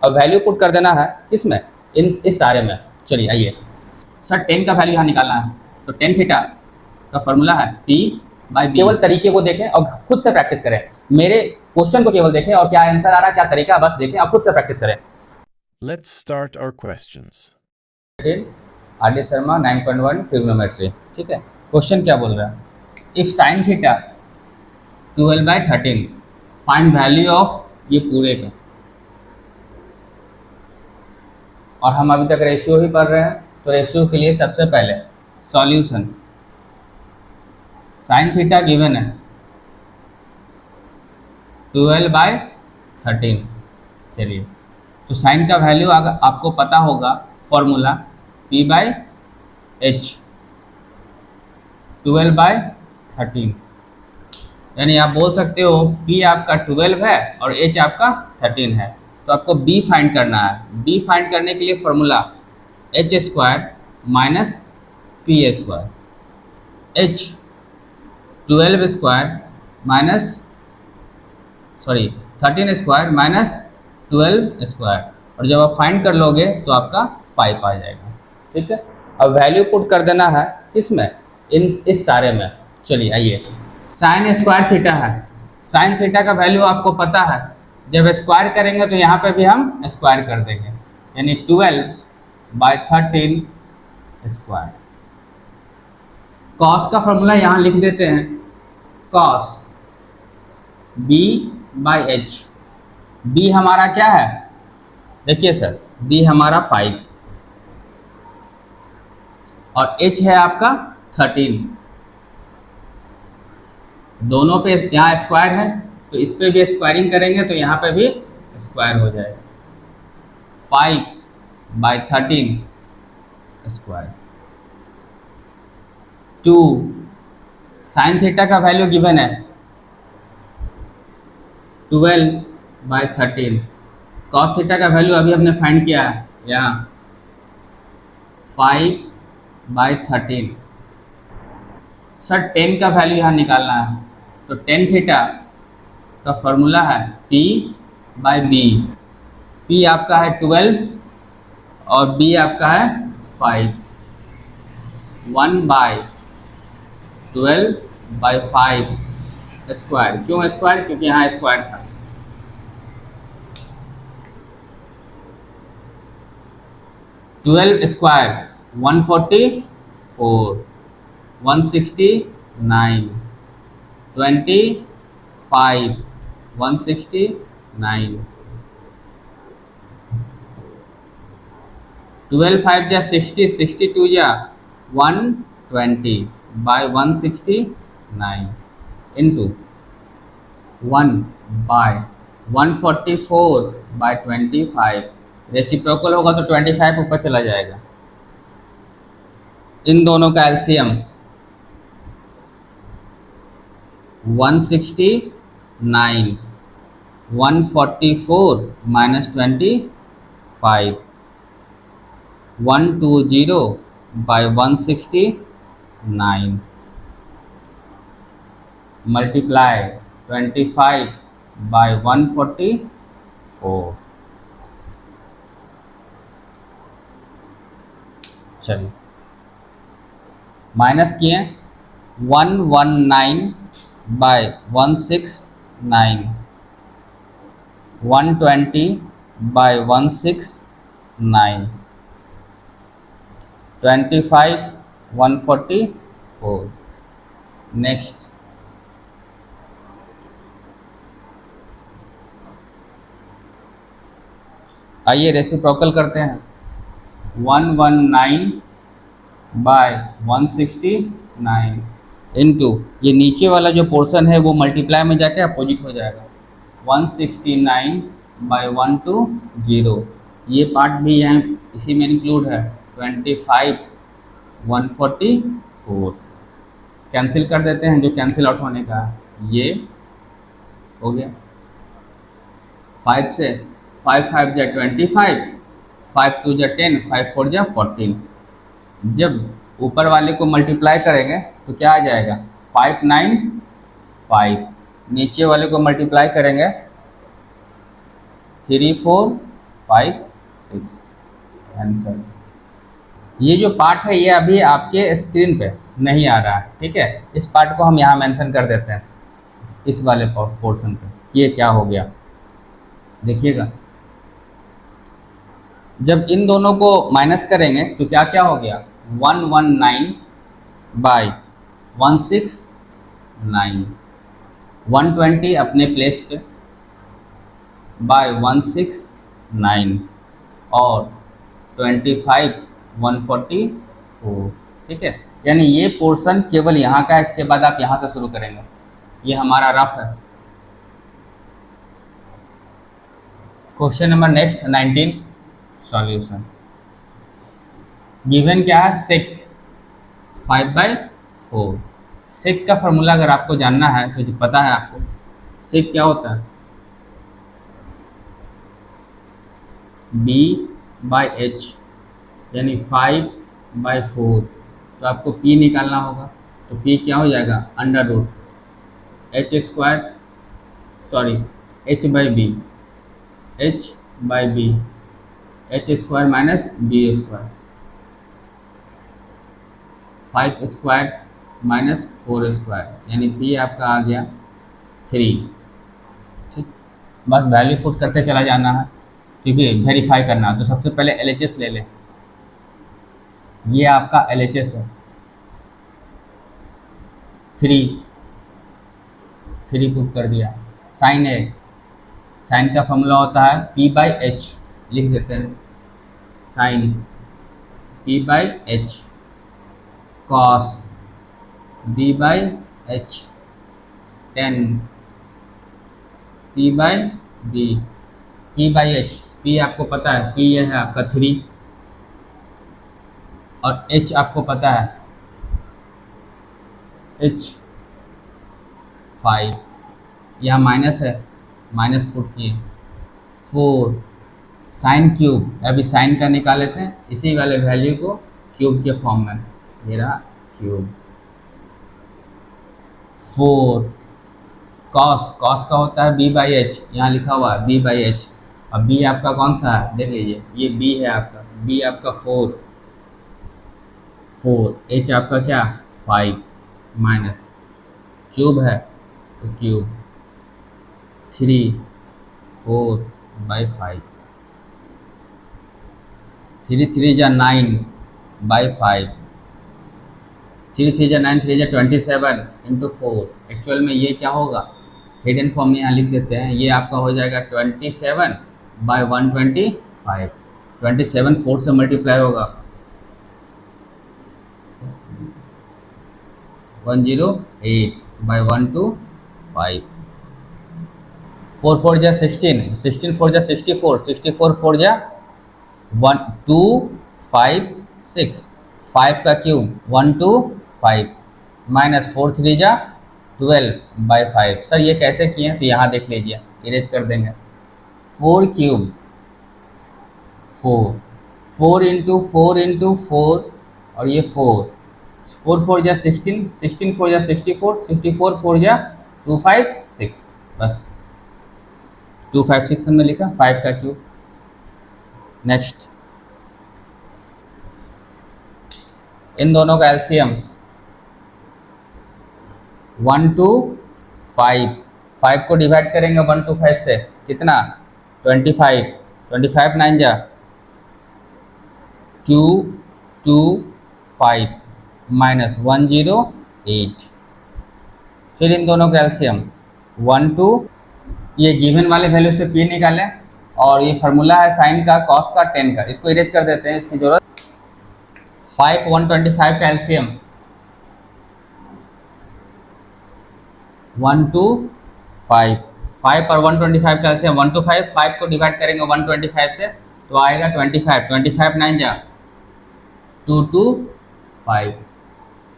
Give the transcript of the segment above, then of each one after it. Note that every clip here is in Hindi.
और वैल्यू पुट कर देना है किसमें, इस सारे में। चलिए आइए, सर टेन का वैल्यू यहाँ निकालना है, तो टेन थीटा का फॉर्मूला है P बाई बी। केवल तरीके को देखें और खुद से प्रैक्टिस करें, मेरे क्वेश्चन को केवल देखें और क्या आंसर आ रहा है, क्या तरीका है, बस देखें और खुद से प्रैक्टिस करें। Let's start our questions. RD. Sharma 9.1 trigonometry. ठीक है, क्वेश्चन क्या बोल रहा है, if sine theta 12/13 find value of ये पूरे का, और हम अभी तक रेशियो ही पढ़ रहे हैं, तो रेशियो के लिए सबसे पहले सॉल्यूशन, साइन थीटा गिवन है 12/13। चलिए, तो साइन का वैल्यू अगर आपको पता होगा फॉर्मूला P/H 12/13, यानी आप बोल सकते हो P आपका 12 है और H आपका 13 है, तो आपको B फाइंड करना है। B फाइंड करने के लिए formula H² minus P² H 12² minus 13² minus 12², और जब आप फाइंड कर लोगे तो आपका 5 आ जाएगा। ठीक है, अब वैल्यू पुट कर देना है किसमें, इस सारे में। चलिए आइए, साइन स्क्वायर थीटा है, साइन थीटा का वैल्यू आपको पता है, जब स्क्वायर करेंगे तो यहाँ पे भी हम स्क्वायर कर देंगे, यानी 12/13 स्क्वायर। कॉस का फॉर्मूला यहाँ लिख देते हैं, कॉस B/H। B हमारा क्या है, देखिए सर, B हमारा 5 और H है आपका 13, दोनों पे यहाँ स्क्वायर है, तो इस पे भी स्क्वायरिंग करेंगे तो यहाँ पे भी स्क्वायर हो जाएगा, 5/13 स्क्वायर। 2 साइन थीटा का वैल्यू गिवन है 12/13, कॉस थीटा का वैल्यू अभी हमने फाइंड किया है यहाँ 5/13। सर 10 का वैल्यू यहाँ निकालना है, तो टेन थीटा का फॉर्मूला है P/B। P आपका है 12 और B आपका है 5, 1/12/5 स्क्वायर। क्यों स्क्वायर, क्योंकि यहाँ स्क्वायर था। ट्वेल्व स्क्वायर 144, 169, 25, 169, 12 5 जा 60, 62 जा 120/169 इंटू 1/144/25, रेसिप्रोकल होगा तो 25 ऊपर चला जाएगा। इन दोनों का एलसीएम 169, 144 माइनस 25, 120/169 मल्टीप्लाई 25/144। चलिए माइनस किए 119/169, 120/169, 25/144। नेक्स्ट आइए रेसिप्रोकल करते हैं, 119/169 इंटू ये नीचे वाला जो पोर्शन है वो मल्टीप्लाई में जाके अपोजिट हो जाएगा, 169/120, ये पार्ट भी यहाँ इसी में इंक्लूड है, 25/144। कैंसिल कर देते हैं, जो कैंसिल आउट होने का है ये हो गया, 5 से 5 5 जा 25, 5 2 जा 10, 5 4 जा 14। जब ऊपर वाले को मल्टीप्लाई करेंगे तो क्या आ जाएगा, 595, नीचे वाले को मल्टीप्लाई करेंगे 34 5 6 आंसर। ये जो पार्ट है ये अभी आपके स्क्रीन पे नहीं आ रहा है, ठीक है। इस पार्ट को हम यहाँ मेंशन कर देते हैं, इस वाले पोर्शन पे। ये क्या हो गया देखिएगा, जब इन दोनों को माइनस करेंगे तो क्या क्या हो गया, 119 बाई 169, 120 अपने प्लेस पे बाय 169 और 25 144, ठीक है। यानी ये पोर्शन केवल यहाँ का है, इसके बाद आप यहाँ से शुरू करेंगे। ये हमारा रफ है। Question number next 19 solution. Given क्या है, सेक 5/4। सेक का फॉर्मूला अगर आपको जानना है तो जो पता है आपको, सेक क्या होता है, b/h यानी 5/4। तो आपको p निकालना होगा, तो p क्या हो जाएगा, under root h by b h square minus b square, 5 square minus 4 square, यानी p आपका आ गया 3। ठीक, बस वैल्यू पुट करते चला जाना है क्योंकि वेरीफाई करना है। तो सबसे पहले LHS ले लें, ये आपका LHS है 3 पुट कर दिया। साइन ए, साइन का फॉर्मूला होता है p/h, लिख देते हैं sign p/h, cos b/h, ten p/b, p/h, p आपको पता है, p ये है आपका 3 और h आपको पता है h 5, यहाँ माइनस है, माइनस पुट किए 4 साइन क्यूब। अभी साइन का निकाल लेते हैं, इसी वाले वैल्यू को क्यूब के फॉर्म में, ये रहा क्यूब। 4 कॉस, कॉस का होता है b/h, यहाँ लिखा हुआ है b/h। अब b आपका कौन सा है, देख लीजिए, ये b है आपका, b आपका 4, h आपका क्या 5, माइनस क्यूब है तो क्यूब 3 4/5, 3 3 जा 9/5, 3 3 जा 9, 3 जा 27 इंटू 4। एक्चुअल में ये क्या होगा, हिडन फॉर्म में यहाँ लिख देते हैं, ये आपका हो जाएगा 27/125। 27 4 से मल्टीप्लाई होगा 108/125। 4 4 जा 16, 16 4 जा 64, 64 4 जा 1256, 5 का क्यूब 125 माइनस 4 3 जा 12/5। सर ये कैसे किए हैं, तो यहाँ देख लीजिए, इरेज कर देंगे। 4 क्यूब 4 इंटू 4 और ये 4 4 जा 16, 16 4 जा 64, 64 4 जा 256, बस 256 हमने लिखा, 5 का क्यूब। नेक्स्ट, इन दोनों का एलसीएम 1 to 5, 5 को डिवाइड करेंगे 1 to 5 से, कितना 25, 25 9 जा 225 माइनस 108। फिर इन दोनों का एलसीएम 1 to, ये गिवन वाले वैल्यू से p निकालें, और ये फार्मूला है साइन का, कॉस का, टेन का, इसको इरेज कर देते हैं, इसकी जरूरत। 5 125 का एलसीएम 1 to 5, 5 और 125 का एलसीएम 1 to 5, 5 को डिवाइड करेंगे 125 से तो आएगा 25, 25 9 जा 225,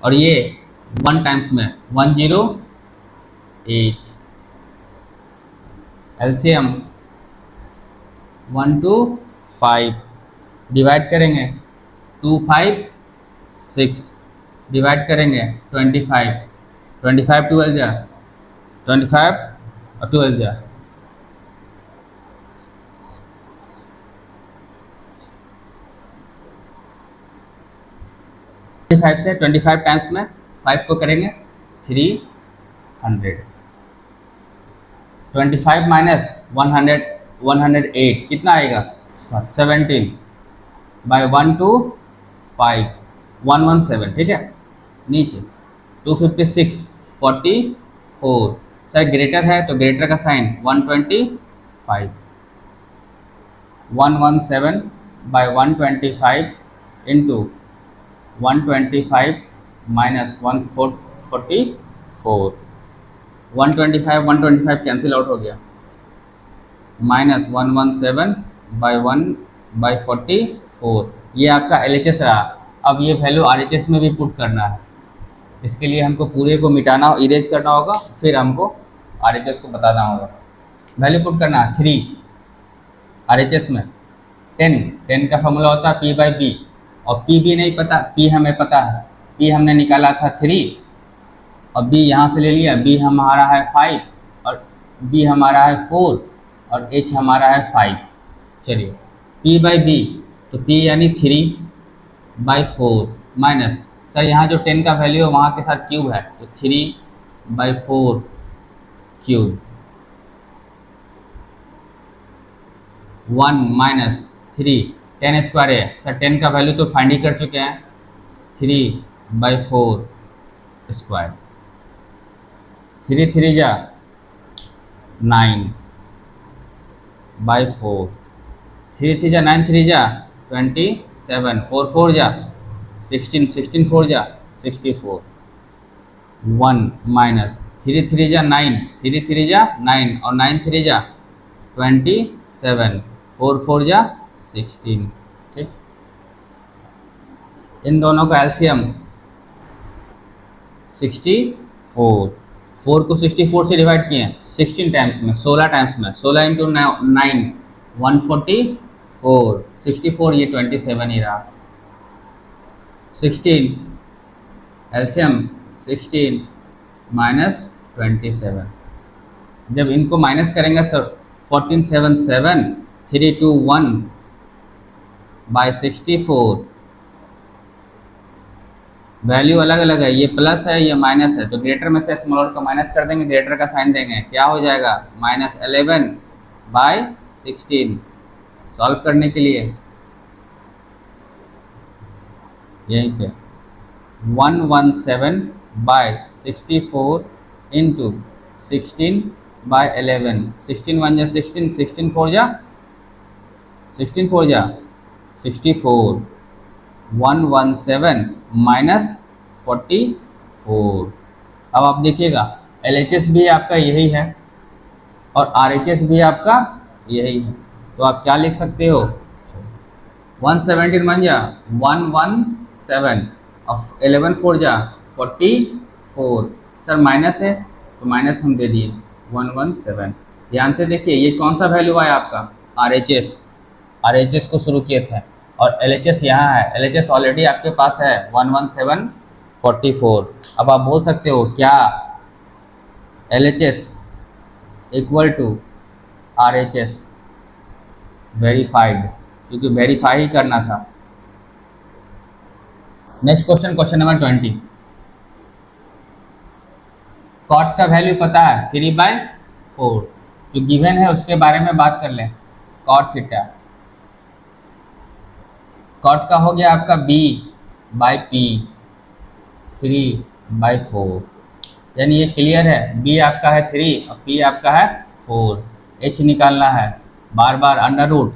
और ये 1 टाइम्स में 108। एलसीएम 1 to 5 डिवाइड करेंगे 2 5 6 डिवाइड करेंगे 25, 25 12 जा 25 और 12 जा 25 से 25 टाइम्स में 5 को करेंगे 300, 25 माइनस 100 108 कितना आएगा 17 बाय 1 to 5 117, ठीक है। नीचे 256 44, सर ग्रेटर है तो ग्रेटर का sine 125, 117 by 125 into 125 minus 144, 125 cancel out हो गया, माइनस 117 बाय 1/44, ये आपका LHS रहा। अब ये वैल्यू RHS में भी पुट करना है, इसके लिए हमको पूरे को मिटाना इरेज करना होगा, फिर हमको RHS को बताना होगा। वैल्यू पुट करना है 3 RHS में, 10 का फॉर्मूला होता है P/B, और P भी नहीं पता, P हमें पता है, P हमने निकाला था 3 और B यहाँ से ले लिया, B हमारा है 5 और B हमारा है 4 और H हमारा है 5। चलिए P/B, तो P यानी 3/4 माइनस, सर यहाँ जो 10 का वैल्यू है वहाँ के साथ क्यूब है तो 3/4 क्यूब, 1 माइनस 3, 10 स्क्वायर है, सर 10 का वैल्यू तो फाइंड ही कर चुके हैं, 3/4 स्क्वायर, 3 3 जा 9/4, 3 3 जा 9 3 जा 27, 4 4 जा 16, 16 4 जा 64, 1 माइनस 3 3 जा 9, 3 3 जा 9 और 9 3 जा 27, 4 4 जा 16, ठीक। इन दोनों का एलसीएम 64, 4 को 64 से डिवाइड किए 16 टाइम्स में, 16 टाइम्स में, 16 इंटू 9 144, 64 ये 27 ही रहा, 16 एलसीएम 16 माइनस 27, जब इनको माइनस करेंगे सर 14 7 7 3 2 1 बाय 64, वैल्यू अलग अलग है, ये प्लस है ये माइनस है, तो ग्रेटर में से स्मॉलर को माइनस कर देंगे, ग्रेटर का साइन देंगे, क्या हो जाएगा -11/16। सॉल्व करने के लिए यहीं पे 117/64 इंटू 16/11, 16 1 जा 16, 16 4 जा 64, 117 माइनस 44। अब आप देखिएगा LHS भी आपका यही है और RHS भी आपका यही है, तो आप क्या लिख सकते हो 117 मान जा 117 और 11 4 जा 44, सर माइनस है तो माइनस हम दे दिए 117। ध्यान से देखिए ये कौन सा वैल्यू आया आपका RHS को शुरू किए थे और LHS यहाँ है, LHS ऑलरेडी आपके पास है 11744। अब आप बोल सकते हो क्या LHS equal to RHS verified, क्योंकि वेरीफाई ही करना था। Next question, question number 20, cot का वैल्यू पता है 3/4, जो गिवन है उसके बारे में बात कर लें। कॉट थीटा, कॉट का हो गया आपका B/P 3/4, यानी ये क्लियर है, B आपका है 3 और P आपका है 4। H निकालना है, बार बार under root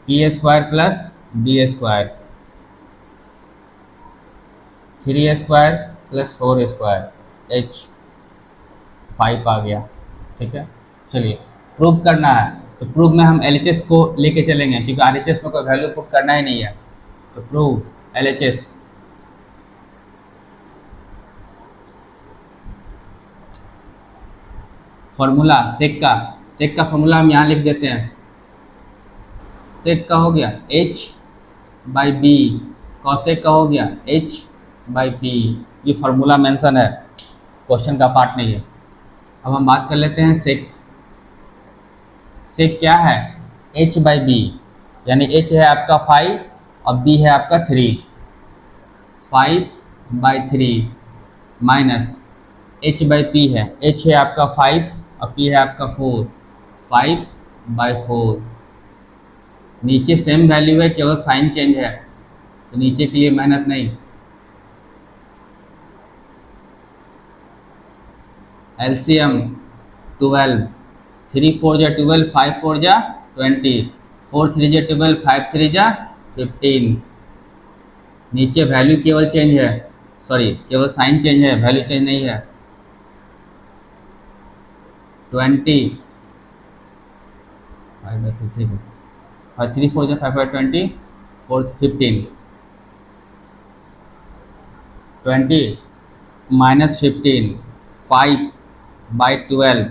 P² plus B² 3² plus 4² H 5 आ गया, ठीक है। चलिए प्रूव करना है, तो प्रूव में हम LHS को लेके चलेंगे क्योंकि RHS में कोई वैल्यू पुट करना ही नहीं है, तो प्रूव LHS फॉर्मूला सेक का फॉर्मूला हम यहाँ लिख देते हैं। सेक का हो गया H/B, कॉसेक का हो गया H/P, ये फार्मूला मेंशन है, क्वेश्चन का पार्ट नहीं है। अब हम बात कर लेते हैं सेक। सेक क्या है H/B, यानी H है आपका 5 और B है आपका 3। 5/3 माइनस h/p है, h है आपका 5 और p है आपका 4, 5/4। नीचे सेम वैल्यू है, केवल साइन चेंज है, तो नीचे के लिए मेहनत नहीं। एलसीएम 12, 3 4 जा 12, 5 4 जा 20, 4 3 जा 12, 5 3 जा 15। नीचे वैल्यू केवल चेंज है, सॉरी केवल साइन चेंज है, वैल्यू चेंज नहीं है। 20 ठीक है, 3 4 जा 5 20, 4 15, 20 माइनस 15, 5/12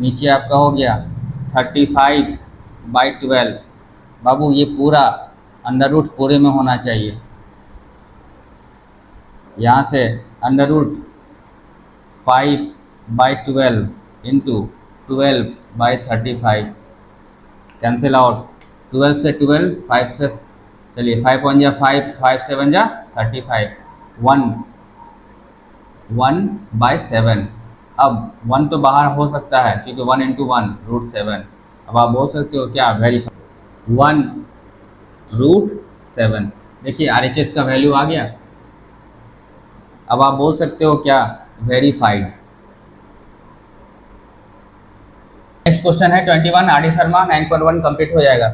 नीचे आपका हो गया 35/12। बाबू ये पूरा अंडर रूट पूरे में होना चाहिए, यहाँ से under root 5/12 into 12/35 cancel out. 12 से 12, 5 से चलिए 5 1 जा 5, 5 7 जा 35, 1/7। अब 1 तो बाहर हो सकता है क्योंकि 1 इंटू 1 √7। अब आप बोल सकते हो क्या, वेरीफाई 1√7। देखिए RHS का वैल्यू आ गया। अब आप बोल सकते हो क्या, वेरीफाइड। नेक्स्ट क्वेश्चन है 21, आर डी शर्मा 9.1 कंप्लीट हो जाएगा।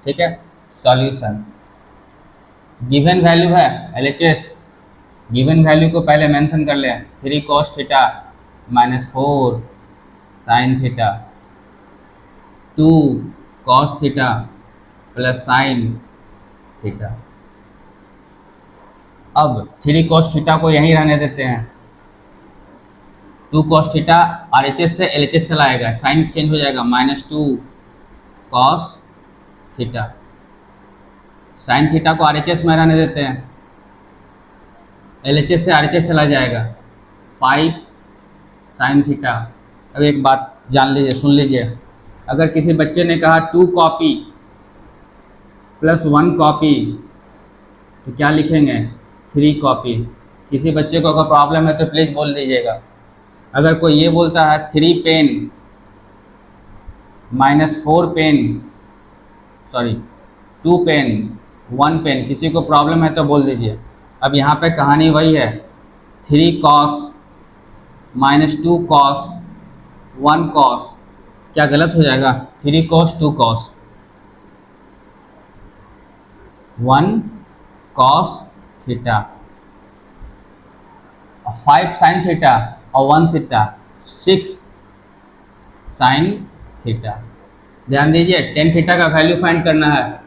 ठीक है, सॉल्यूशन गिवन वैल्यू है LHS। गिवन वैल्यू को पहले मेंशन कर लें, 3 cos theta minus 4 sine theta, 2 cos theta plus sine theta. अब 3 cos थीटा को यहीं रहने देते हैं, 2 cos थीटा RHS से LHS चला आएगा, साइन चेंज हो जाएगा, -2 cos थीटा। साइन थीटा को RHS में रहने देते हैं, LHS से RHS चला जाएगा, 5 साइन थीटा। अब एक बात जान लीजिए, सुन लीजिए, अगर किसी बच्चे ने कहा 2 कॉपी प्लस 1 कॉपी तो क्या लिखेंगे, 3 कॉपी। किसी बच्चे को अगर प्रॉब्लम है तो प्लीज़ बोल दीजिएगा। अगर कोई ये बोलता है 3 pen -4 pen, sorry 2 pen 1 pen, किसी को प्रॉब्लम है तो बोल दीजिए। अब यहाँ पे कहानी वही है, 3 cos -2 cos 1 cos, क्या गलत हो जाएगा, 3 cos 2 cos 1 cos theta, 5 sine theta और 1 थीटा, 6 साइन थीटा। ध्यान दीजिए, tan थीटा का वैल्यू फाइंड करना है,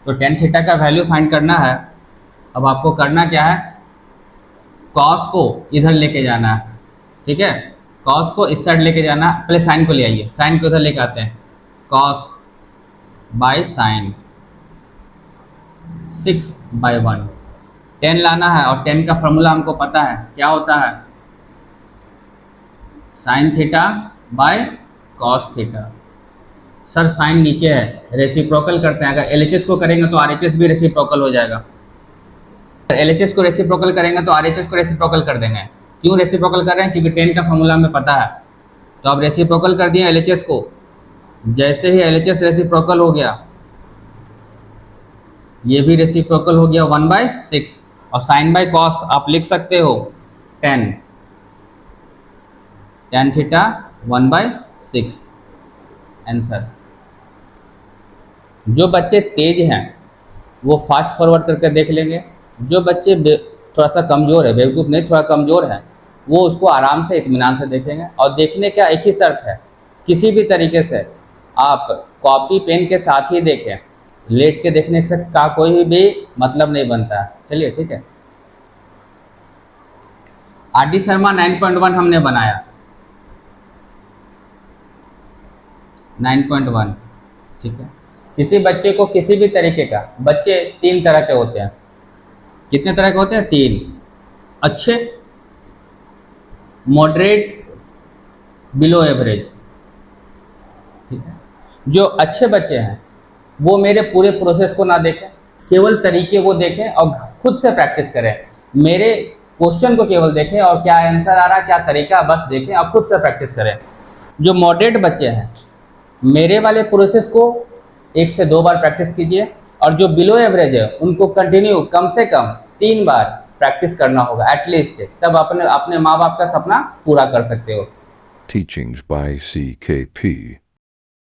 तो tan थीटा का वैल्यू फाइंड करना है। अब आपको करना क्या है, cos को इधर लेके जाना है। ठीक है, cos को इस साइड लेके जाना, पहले साइन को ले आइए, साइन को इधर लेके आते हैं, cos बाय साइन 6/1। 10 लाना है और 10 का फॉर्मूला हमको पता है, क्या होता है, sine theta by cos theta. Sir sine नीचे है, रेसिप्रोकल करते हैं, अगर LHS को करेंगे तो RHS भी रेसिप्रोकल हो जाएगा। LHS को रेसिप्रोकल करेंगे तो RHS को रेसिप्रोकल कर देंगे। क्यों रेसिप्रोकल कर रहे हैं, क्योंकि 10 का फॉर्मूला हमें पता है। तो अब रेसिप्रोकल कर दिए LHS को, जैसे ही LHS रेसिप्रोकल हो गया, ये भी रेसिप्रोकल हो गया 1/6, और साइन बाय कॉस आप लिख सकते हो 10 tan थीटा 1/6 आंसर। जो बच्चे तेज हैं वो फास्ट फॉरवर्ड करके देख लेंगे, जो बच्चे थोड़ा सा कमज़ोर है, बेवकूफ़ नहीं थोड़ा कमज़ोर है, वो उसको आराम से इत्मीनान से देखेंगे। और देखने का एक ही शर्त है, किसी भी तरीके से आप कॉपी पेन के साथ ही देखें, लेट के देखने से का कोई भी मतलब नहीं बनता है। चलिए ठीक है, RD शर्मा 9.1 हमने बनाया, 9.1 ठीक है। किसी बच्चे को किसी भी तरीके का, बच्चे 3 तरह के होते हैं, कितने तरह के होते हैं, 3, अच्छे, मॉडरेट, बिलो एवरेज। ठीक है, जो अच्छे बच्चे हैं वो मेरे पूरे प्रोसेस को ना देखें, केवल तरीके को देखें और खुद से प्रैक्टिस करें। मेरे क्वेश्चन को केवल देखें और क्या आंसर आ रहा है, क्या तरीका, बस देखें और खुद से प्रैक्टिस करें। जो मॉडरेट बच्चे हैं, मेरे वाले प्रोसेस को 1 से 2 बार प्रैक्टिस कीजिए, और जो बिलो एवरेज है उनको कंटिन्यू कम से कम 3 बार प्रैक्टिस करना होगा एटलीस्ट, तब अपने माँ बाप का सपना पूरा कर सकते हो। Teachings by CKP.